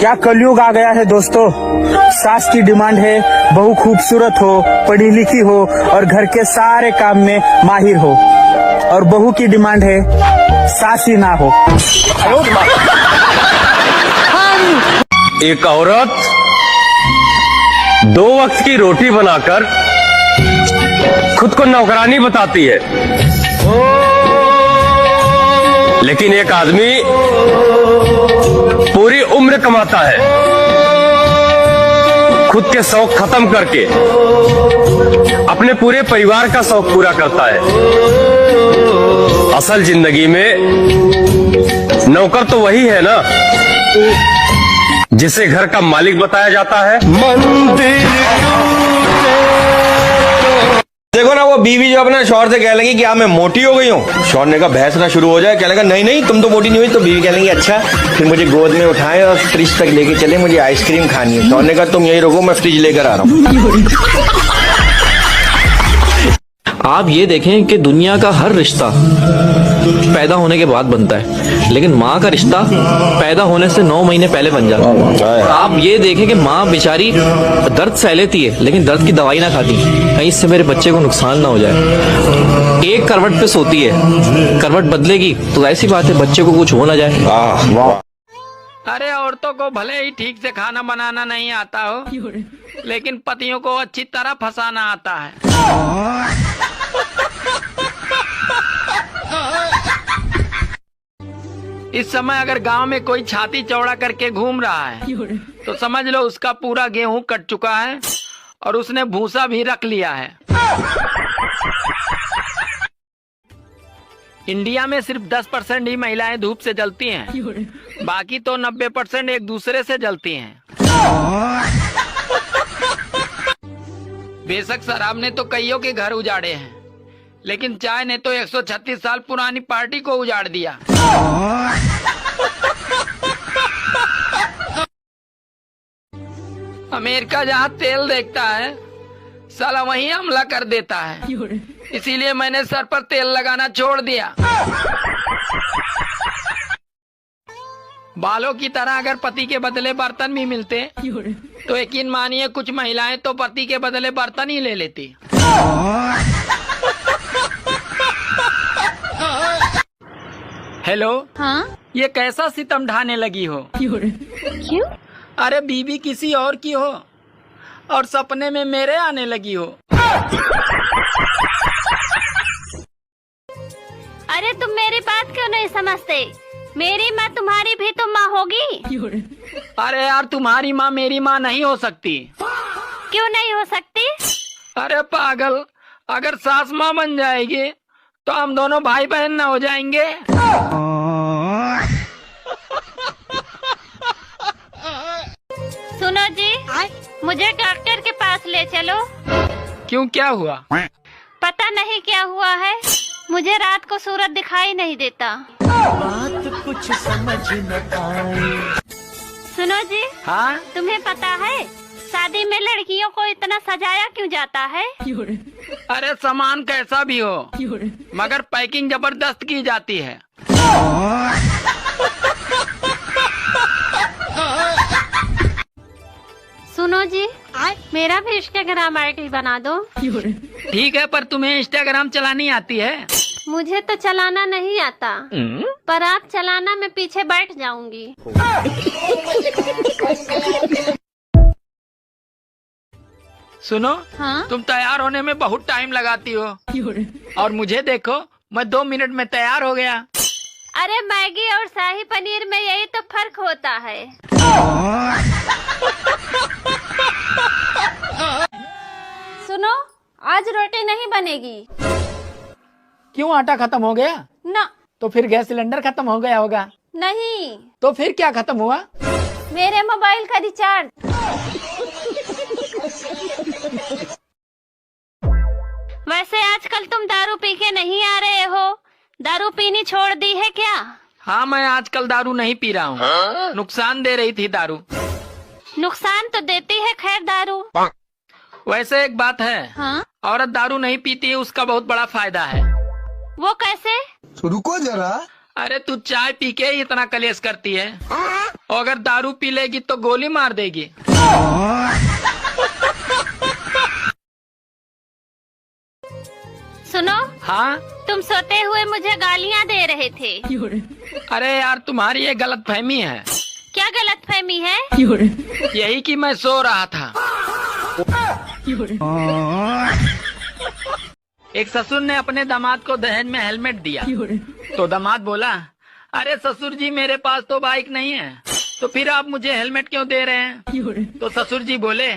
क्या कलयुग आ गया है दोस्तों। सास की डिमांड है बहू खूबसूरत हो, पढ़ी लिखी हो और घर के सारे काम में माहिर हो, और बहू की डिमांड है सास ही ना हो। एक औरत 2 वक्त की रोटी बनाकर खुद को नौकरानी बताती है, लेकिन एक आदमी पूरी उम्र कमाता है, खुद के शौक खत्म करके अपने पूरे परिवार का शौक पूरा करता है। असल जिंदगी में नौकर तो वही है ना जिसे घर का मालिक बताया जाता है। देखो ना, वो बीवी जो अपने शौहर से कह लगी कि हाँ मैं मोटी हो गई हूँ, शौहर ने कहा बहस ना शुरू हो जाए, कह लगा नहीं नहीं तुम तो मोटी नहीं हुई, तो बीवी कह लगी अच्छा फिर मुझे गोद में उठाए और फ्रिज तक लेके चले, मुझे आइसक्रीम खानी है। शौहर ने कहा तुम यही रुको, मैं फ्रिज लेकर आ रहा हूँ। आप ये देखें कि दुनिया का हर रिश्ता पैदा होने के बाद बनता है, लेकिन माँ का रिश्ता पैदा होने से 9 महीने पहले बन जाता है। आप ये देखें कि माँ बेचारी दर्द सह लेती है, लेकिन दर्द की दवाई ना खाती, कहीं इससे मेरे बच्चे को नुकसान ना हो जाए। एक करवट पे सोती है, करवट बदलेगी तो ऐसी बात है बच्चे को कुछ हो ना जाए। अरे औरतों को भले ही ठीक से खाना बनाना नहीं आता हो, लेकिन पतियों को अच्छी तरह फंसाना आता है। इस समय अगर गांव में कोई छाती चौड़ा करके घूम रहा है तो समझ लो उसका पूरा गेहूं कट चुका है और उसने भूसा भी रख लिया है। इंडिया में सिर्फ 10% ही महिलाएं धूप से जलती हैं, बाकी तो 90% एक दूसरे से जलती हैं। बेशक शराब ने तो कईयों के घर उजाड़े हैं, लेकिन चाय ने तो 136 साल पुरानी पार्टी को उजाड़ दिया। अमेरिका जहाँ तेल देखता है साला वहीं हमला कर देता है, इसीलिए मैंने सर पर तेल लगाना छोड़ दिया। बालों की तरह अगर पति के बदले बर्तन भी मिलते तो यकीन मानिए कुछ महिलाएं तो पति के बदले बर्तन ही ले लेती। हेलो, हाँ? ये कैसा सितम ढाने लगी हो? क्यों? अरे बीवी किसी और की हो और सपने में मेरे आने लगी हो। अरे तुम मेरी बात क्यों नहीं समझते? मेरी माँ तुम्हारी भी तो माँ होगी। अरे यार तुम्हारी माँ मेरी माँ नहीं हो सकती। क्यों नहीं हो सकती? अरे पागल, अगर सास माँ बन जाएगी तो हम दोनों भाई बहन ना हो जाएंगे। सुनो जी, मुझे डॉक्टर के पास ले चलो। क्यों, क्या हुआ? पता नहीं क्या हुआ है, मुझे रात को सूरज दिखाई नहीं देता। बात कुछ समझ न आए। सुनो जी, हाँ? तुम्हें पता है शादी में लड़कियों को इतना सजाया क्यों जाता है? अरे सामान कैसा भी हो, मगर पैकिंग जबरदस्त की जाती है। सुनो जी, मेरा भी इंस्टाग्राम आईडी बना दो। ठीक है, पर तुम्हें इंस्टाग्राम चलानी आती है? मुझे तो चलाना नहीं आता, पर आप चलाना मैं पीछे बैठ जाऊंगी। सुनो, हाँ? तुम तैयार होने में बहुत टाइम लगाती हो और मुझे देखो, मैं 2 मिनट में तैयार हो गया। अरे मैगी और शाही पनीर में यही तो फर्क होता है। सुनो, आज रोटी नहीं बनेगी। क्यों, आटा खत्म हो गया? ना। तो फिर गैस सिलेंडर खत्म हो गया होगा। नहीं। तो फिर क्या खत्म हुआ? मेरे मोबाइल का रिचार्ज। वैसे आजकल तुम दारू पी के नहीं आ रहे हो, दारू पीनी छोड़ दी है क्या? हाँ, मैं आजकल दारू नहीं पी रहा हूँ। नुकसान दे रही थी दारू। नुकसान तो देती है खैर दारू। वैसे एक बात है, हाँ? औरत दारू नहीं पीती है उसका बहुत बड़ा फायदा है। वो कैसे? रुको जरा। अरे तू चाय पी के ही इतना कलेश करती है, और अगर दारू पी लेगी तो गोली मार देगी। सुनो, हाँ, तुम सोते हुए मुझे गालियाँ दे रहे थे। अरे यार तुम्हारी ये गलत फहमी है। क्या गलत फहमी है? यही कि मैं सो रहा था। एक ससुर ने अपने दामाद को दहेज में हेलमेट दिया, तो दामाद बोला, अरे ससुर जी मेरे पास तो बाइक नहीं है, तो फिर आप मुझे हेलमेट क्यों दे रहे हैं? तो ससुर जी बोले,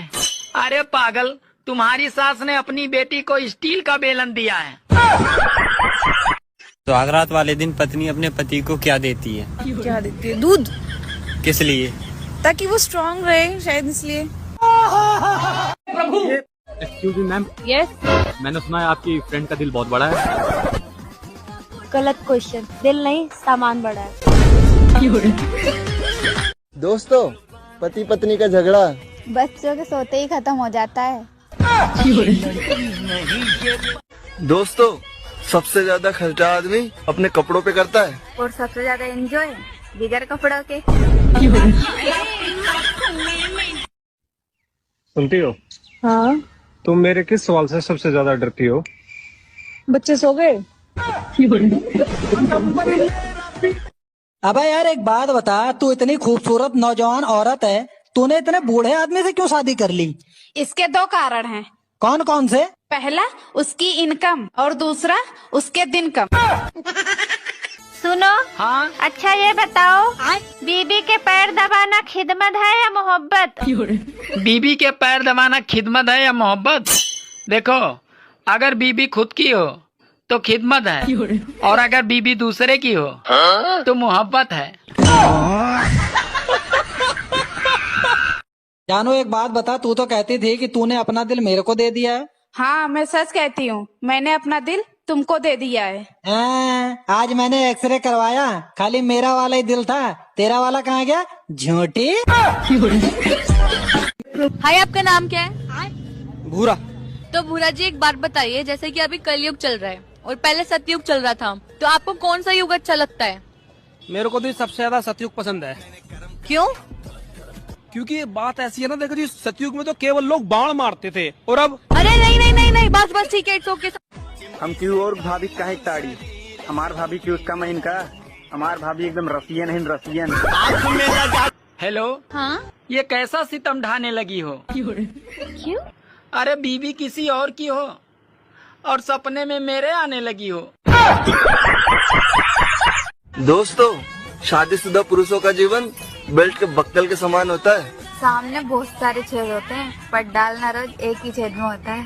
अरे पागल, तुम्हारी सास ने अपनी बेटी को स्टील का बेलन दिया है। सुहागरात वाले दिन पत्नी अपने पति को क्या देती है? क्या देती है? दूध। किस लिए? ताकि वो स्ट्रांग रहे, शायद इसलिए। Excuse me ma'am, yes. मैंने सुना है आपकी फ्रेंड का दिल बहुत बड़ा है। गलत क्वेश्चन, दिल नहीं सामान बड़ा है। दोस्तों, पति पत्नी का झगड़ा बच्चों के सोते ही खत्म हो जाता है। दोस्तों, सबसे ज्यादा खर्चा आदमी अपने कपड़ों पे करता है। और सबसे ज्यादा एंजॉय बिगर कपड़ों के। सुनती हो? हाँ। तुम मेरे किस सवाल से सबसे ज्यादा डरती हो? बच्चे सो गए? अबे यार एक बात बता, तू इतनी खूबसूरत नौजवान औरत है, तूने इतने बूढ़े आदमी से क्यों शादी कर ली? इसके दो कारण हैं। कौन कौन से? पहला उसकी इनकम और दूसरा उसके दिन कम। सुनो, हाँ, अच्छा ये बताओ, बीबी के पैर दबाना खिदमत है या मोहब्बत? बीबी के पैर दबाना खिदमत है या मोहब्बत? देखो, अगर बीबी खुद की हो तो खिदमत है, और अगर बीबी दूसरे की हो तो मोहब्बत है। जानो एक बात बता, तू तो कहती थी कि तूने अपना दिल मेरे को दे दिया है। हाँ, मैं सच कहती हूँ, मैंने अपना दिल तुमको दे दिया है। आज मैंने एक्सरे करवाया, खाली मेरा वाला ही दिल था, तेरा वाला कहाँ गया? झूठी। हाय, आपका नाम क्या है? भूरा। तो भूरा जी एक बात बताइए, जैसे कि अभी कलयुग चल रहा है और पहले सतयुग चल रहा था, तो आपको कौन सा युग अच्छा लगता है? मेरे को तो सबसे ज्यादा सतयुग पसंद है। क्यों? क्योंकि ये बात ऐसी है ना, देखो जी, सतयुग में तो केवल लोग बाण मारते थे, और अब अरे नहीं नहीं नहीं नहीं, बस बस ठीक है, इट्स ओके। हम क्यों और भाभी का है ताड़ी, हमार भाभी क्यों उसका मैं इनका, हमार भाभी एकदम रसियन है, रसियन। हेलो, हाँ, ये कैसा सितम ढाने लगी हो? क्यों? अरे बीबी किसी और की हो और सपने में मेरे आने लगी हो। दोस्तों, शादीशुदा पुरुषों का जीवन बेल्ट के बक्कल के समान होता है। सामने बहुत सारे छेद होते हैं, पर डालना रोज एक ही छेद में होता है।